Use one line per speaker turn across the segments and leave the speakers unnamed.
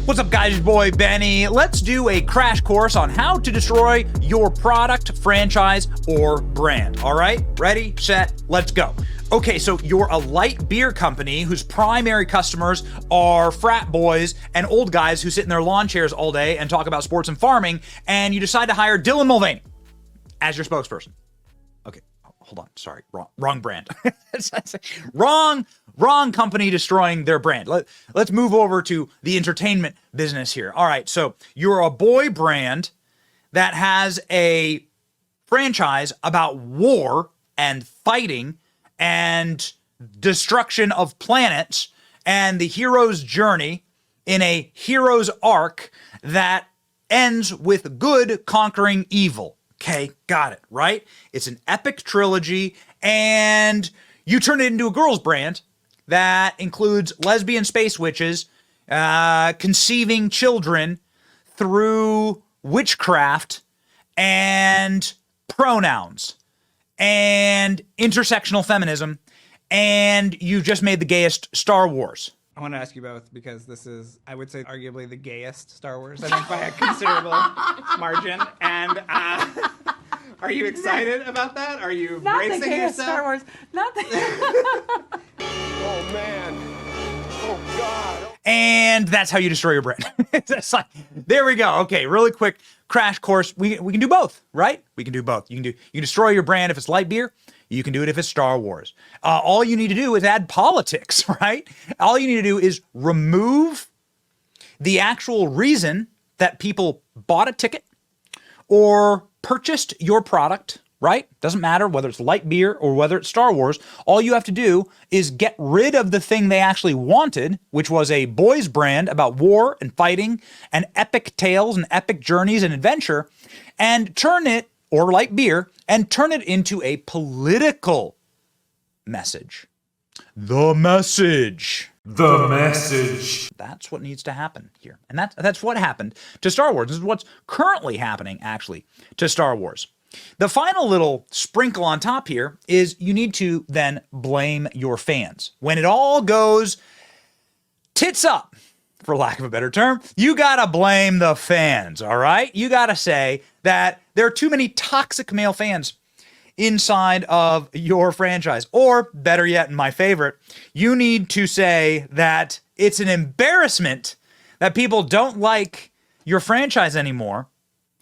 What's up, guys? Your boy Benny. Let's do a crash course on how to destroy your product, franchise, or brand. All right? Ready, set, let's go. Okay, so you're a light beer company whose primary customers are frat boys and old guys who sit in their lawn chairs all day and talk about sports and farming, and you decide to hire Dylan Mulvaney as your spokesperson. Okay, hold on. Sorry, wrong brand. Wrong company destroying their brand. Let's move over to the entertainment business here. All right, so you're a boy brand that has a franchise about war and fighting and destruction of planets and the hero's journey in a hero's arc that ends with good conquering evil. Okay, got it, right? It's an epic trilogy, and you turn it into a girls brand that includes lesbian space witches, conceiving children through witchcraft and pronouns and intersectional feminism, and you just made the gayest Star Wars.
I want to ask you both because this is, I would say, arguably the gayest Star Wars, I think, by a considerable margin. And are you excited about that? Are you
Not
bracing
the gayest
yourself?
Star Wars. Not the.
Oh, man. Oh, God.
And that's how you destroy your brand. It's like, there we go. Okay, really quick crash course. We can do both, right? We can do both. You can destroy your brand if it's light beer. You can do it if it's Star Wars. All you need to do is add politics, right? All you need to do is remove the actual reason that people bought a ticket or purchased your product, right? Doesn't matter whether it's light beer or whether it's Star Wars. All you have to do is get rid of the thing they actually wanted, which was a boys brand about war and fighting and epic tales and epic journeys and adventure, and turn it, or light beer, and turn it into a political message. The message.
The message.
That's what needs to happen here. And that's what happened to Star Wars. This is what's currently happening, actually, to Star Wars. The final little sprinkle on top here is you need to then blame your fans. When it all goes tits up, for lack of a better term, you gotta blame the fans, all right? You gotta say that there are too many toxic male fans inside of your franchise. Or, better yet, my favorite, you need to say that it's an embarrassment that people don't like your franchise anymore,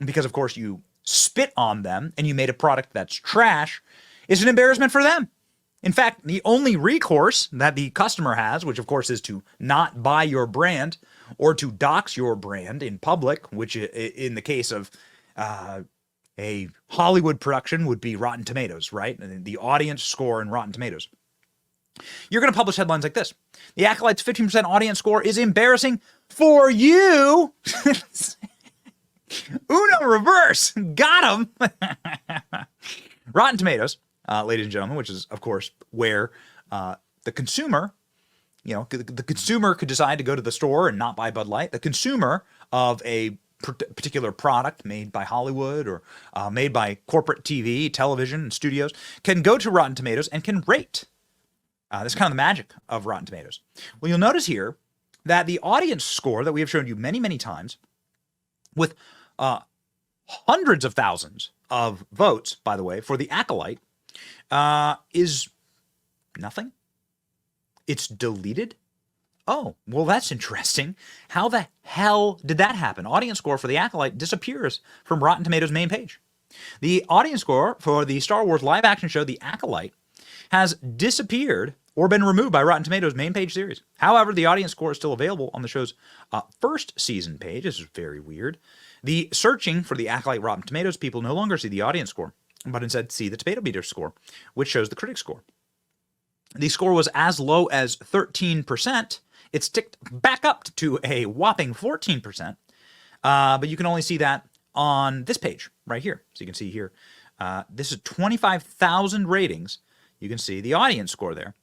because, of course, you spit on them and you made a product that's trash. It's an embarrassment for them. In fact, the only recourse that the customer has, which of course is to not buy your brand or to dox your brand in public, which in the case of a Hollywood production would be Rotten Tomatoes, right? The audience score in Rotten Tomatoes. You're going to publish headlines like this. The Acolyte's 15% audience score is embarrassing for you. Uno reverse. Got him. Rotten Tomatoes, ladies and gentlemen, which is, of course, where the consumer, the consumer could decide to go to the store and not buy Bud Light. The consumer of a particular product made by Hollywood or made by corporate TV, television, and studios can go to Rotten Tomatoes and can rate. That's kind of the magic of Rotten Tomatoes. Well, you'll notice here that the audience score that we have shown you many, many times with hundreds of thousands of votes, by the way, for the Acolyte, is nothing. It's deleted. Oh, well, that's interesting. How the hell did that happen? Audience score for the Acolyte disappears from Rotten Tomatoes' main page. The audience score for the Star Wars live-action show, The Acolyte, has disappeared or been removed by Rotten Tomatoes' main page series. However, the audience score is still available on the show's first season page. This is very weird. The searching for the Acolyte Rotten Tomatoes, people no longer see the audience score, but instead see the Tomato Meter score, which shows the critic score. The score was as low as 13%. It's ticked back up to a whopping 14%, but you can only see that on this page right here. So you can see here, this is 25,000 ratings. You can see the audience score there.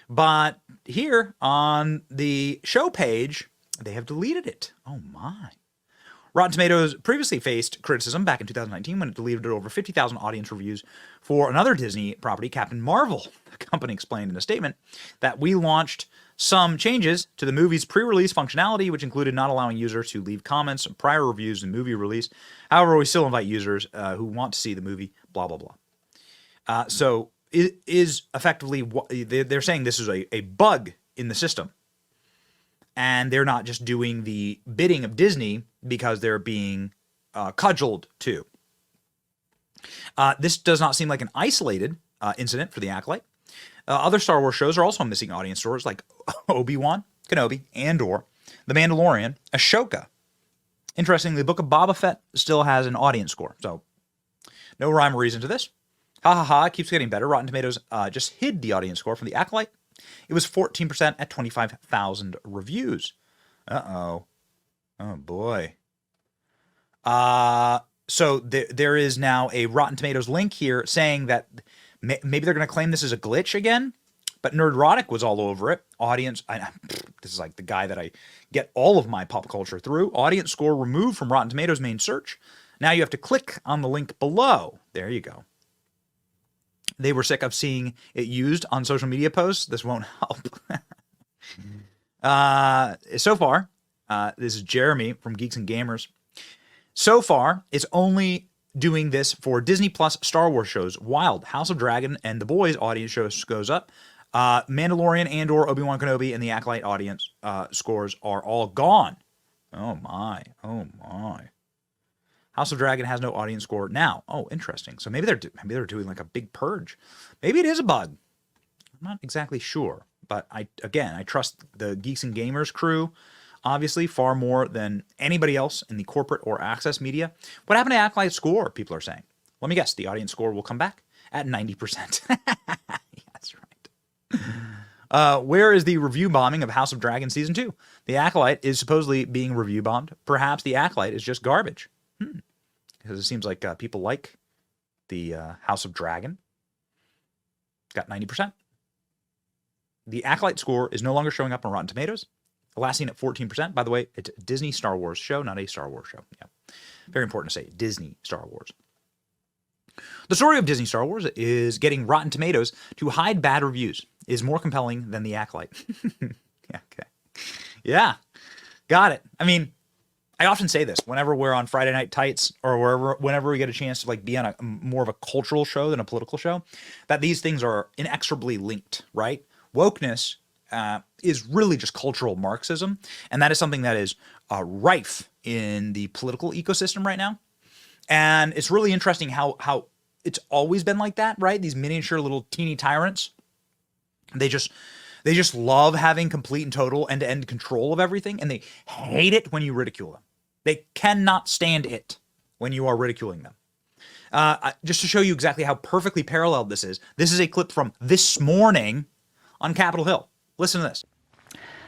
But here on the show page, they have deleted it. Oh my. Rotten Tomatoes previously faced criticism back in 2019 when it deleted over 50,000 audience reviews for another Disney property, Captain Marvel. The company explained in a statement that we launched some changes to the movie's pre-release functionality, which included not allowing users to leave comments on prior reviews and movie release. However, we still invite users who want to see the movie, blah, blah, blah. So it is effectively, they're saying this is a bug in the system. And they're not just doing the bidding of Disney because they're being cudgeled too. This does not seem like an isolated incident for the Acolyte. Other Star Wars shows are also missing audience scores, like Obi-Wan Kenobi, Andor, The Mandalorian, Ashoka. Interestingly, the Book of Boba Fett still has an audience score, so no rhyme or reason to this. Ha ha ha, it keeps getting better. Rotten Tomatoes just hid the audience score from the Acolyte. It was 14% at 25,000 reviews. Uh-oh. Oh, boy. So there is now a Rotten Tomatoes link here saying that maybe they're going to claim this is a glitch again, but Nerdrotic was all over it. This is like the guy that I get all of my pop culture through. Audience score removed from Rotten Tomatoes main search. Now you have to click on the link below. There you go. They were sick of seeing it used on social media posts. This won't help. So far, this is Jeremy from Geeks and Gamers. So far, it's only doing this for Disney Plus Star Wars shows. Wild, House of Dragon, and The Boys audience shows goes up. Mandalorian, Andor, Obi-Wan Kenobi, and the Acolyte audience scores are all gone. Oh my, oh my. House of Dragon has no audience score now. Oh, interesting. So maybe they're doing like a big purge. Maybe it is a bug. I'm not exactly sure, but I trust the Geeks and Gamers crew, obviously, far more than anybody else in the corporate or access media. What happened to Acolyte score? People are saying. Let me guess. The audience score will come back at 90%. That's right. Where is the review bombing of House of Dragon Season 2? The Acolyte is supposedly being review bombed. Perhaps the Acolyte is just garbage. Because it seems like people like the House of Dragon. Got 90%. The Acolyte score is no longer showing up on Rotten Tomatoes. Last seen at 14%. By the way, it's a Disney Star Wars show, not a Star Wars show. Yeah, very important to say. Disney Star Wars. The story of Disney Star Wars is getting Rotten Tomatoes to hide bad reviews is more compelling than the Acolyte. Yeah, okay. Yeah, got it. I mean, I often say this whenever we're on Friday Night Tights or whenever we get a chance to like be on a more of a cultural show than a political show, that these things are inexorably linked, right? Wokeness is really just cultural Marxism, and that is something that is rife in the political ecosystem right now. And it's really interesting how it's always been like that, right? These miniature little teeny tyrants, they just love having complete and total end-to-end control of everything, and they hate it when you ridicule them. They cannot stand it when you are ridiculing them. Just to show you exactly how perfectly paralleled this is a clip from this morning on Capitol Hill. Listen to this.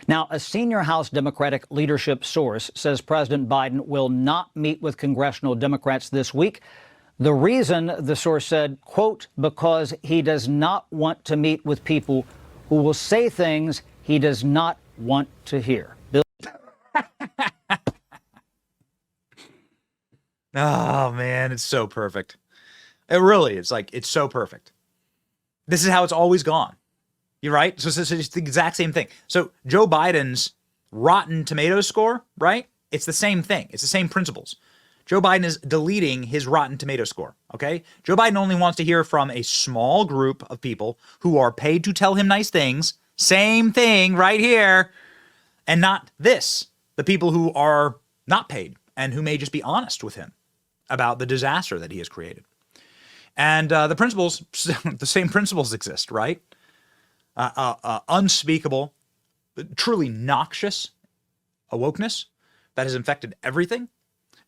Now, a senior House Democratic leadership source says President Biden will not meet with congressional Democrats this week. The reason, the source said, quote, because he does not want to meet with people who will say things he does not want to hear.
Oh, man, it's so perfect. It really is. Like, it's so perfect. This is how it's always gone. You're right? So it's the exact same thing. So Joe Biden's Rotten Tomatoes score, right? It's the same thing. It's the same principles. Joe Biden is deleting his Rotten Tomatoes score, okay? Joe Biden only wants to hear from a small group of people who are paid to tell him nice things. Same thing right here. And not this. The people who are not paid and who may just be honest with him about the disaster that he has created. And the principles, the same principles exist, right? Unspeakable, truly noxious awokeness that has infected everything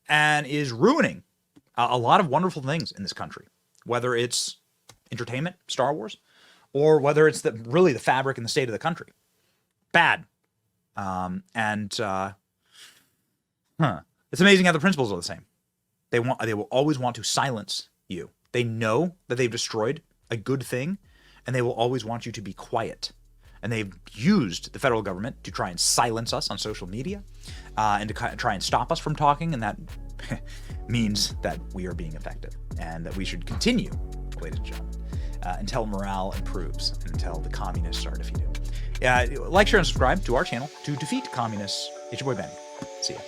and is ruining a lot of wonderful things in this country, whether it's entertainment, Star Wars, or whether it's really the fabric and the state of the country. Bad. It's amazing how the principles are the same. They will always want to silence you. They know that they've destroyed a good thing, and they will always want you to be quiet. And they've used the federal government to try and silence us on social media and to try and stop us from talking. And that means that we are being effective and that we should continue, ladies and gentlemen, until morale improves and until the communists are defeated. Like, share, and subscribe to our channel to defeat communists. It's your boy Ben. See ya.